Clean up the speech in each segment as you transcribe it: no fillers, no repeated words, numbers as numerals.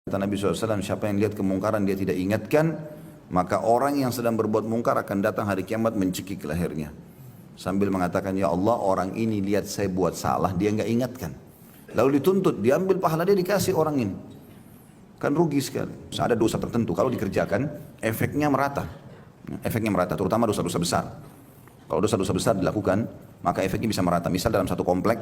Kata Nabi SAW, siapa yang lihat kemungkaran dia tidak ingatkan, maka orang yang sedang berbuat mungkar akan datang hari kiamat mencekik lehernya. Sambil mengatakan, ya Allah, orang ini lihat saya buat salah, dia nggak ingatkan. Lalu dituntut, diambil pahala dia dikasih orang ini. Kan rugi sekali. Ada dosa tertentu, kalau dikerjakan, efeknya merata. Efeknya merata, terutama dosa-dosa besar. Kalau dosa-dosa besar dilakukan, maka efeknya bisa merata. Misal dalam satu komplek,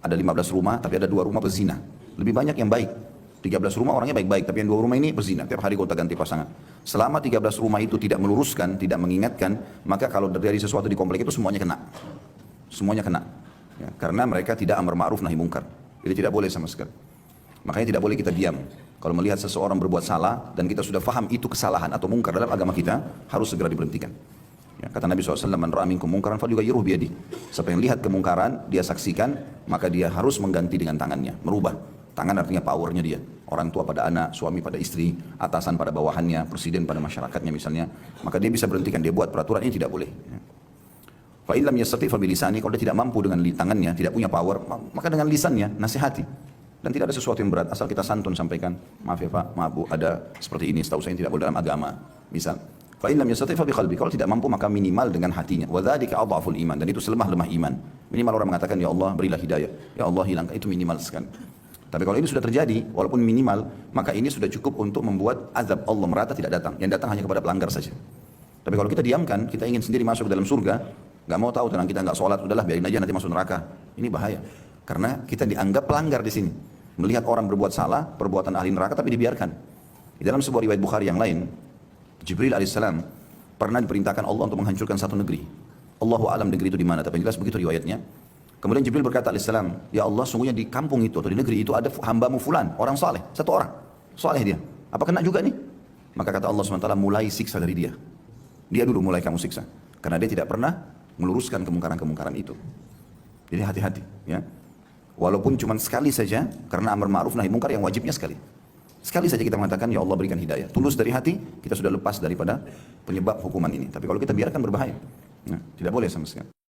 ada 15 rumah, tapi ada 2 rumah berzina. Lebih banyak yang baik. 13 rumah orangnya baik-baik, tapi yang 2 rumah ini berzina. Tiap hari kota ganti pasangan. Selama 13 rumah itu tidak meluruskan, tidak mengingatkan, maka kalau terjadi sesuatu di komplek itu semuanya kena. Semuanya kena. Ya, karena mereka tidak amar ma'ruf nahi mungkar. Jadi tidak boleh sama sekali. Makanya tidak boleh kita diam. Kalau melihat seseorang berbuat salah dan kita sudah faham itu kesalahan atau mungkar dalam agama kita, harus segera diberhentikan. Ya, kata Nabi SAW, man ra'a minkum mungkaran falyughayyirhu biyadihi. Siapa yang lihat kemungkaran, dia saksikan, maka dia harus mengganti dengan tangannya, merubah. Tangan artinya powernya dia. Orang tua pada anak, suami pada istri, atasan pada bawahannya, presiden pada masyarakatnya misalnya. Maka dia bisa berhentikan, dia buat peraturan ini tidak boleh. Fa in lam yastati' fa bilisani, kalau dia tidak mampu dengan tangannya, tidak punya power, maka dengan lisannya nasihati. Dan tidak ada sesuatu yang berat, asal kita santun sampaikan, maaf ya Pak, maaf Bu, ada seperti ini, setahu saya tidak boleh dalam agama. Misal, fa in lam yastati' fa biqalbi, kalau tidak mampu maka minimal dengan hatinya. Wa dzalika adhaful iman, dan itu selemah-lemah iman. Minimal orang mengatakan, ya Allah berilah hidayah, ya Allah hilangkan, itu minimal sekali. Tapi kalau ini sudah terjadi, walaupun minimal, maka ini sudah cukup untuk membuat azab Allah merata tidak datang. Yang datang hanya kepada pelanggar saja. Tapi kalau kita diamkan, kita ingin sendiri masuk ke dalam surga, nggak mau tahu tentang kita nggak sholat, udahlah biarin aja nanti masuk neraka. Ini bahaya. Karena kita dianggap pelanggar di sini. Melihat orang berbuat salah, perbuatan ahli neraka, tapi dibiarkan. Di dalam sebuah riwayat Bukhari yang lain, Jibril alaihissalam pernah diperintahkan Allah untuk menghancurkan satu negeri. Allahu a'lam negeri itu di mana, tapi jelas begitu riwayatnya. Kemudian Jibril berkata alaihissalam, ya Allah, sungguhnya di kampung itu atau di negeri itu ada hambamu fulan, orang saleh, satu orang, saleh dia. Apa kena juga nih? Maka kata Allah SWT, mulai siksa dari dia. Dia dulu mulai kamu siksa, karena dia tidak pernah meluruskan kemungkaran-kemungkaran itu. Jadi hati-hati, ya. Walaupun cuma sekali saja, karena amar ma'ruf nahi mungkar yang wajibnya sekali. Sekali saja kita mengatakan, ya Allah berikan hidayah. Tulus dari hati, kita sudah lepas daripada penyebab hukuman ini. Tapi kalau kita biarkan berbahaya, ya, tidak boleh sama sekali.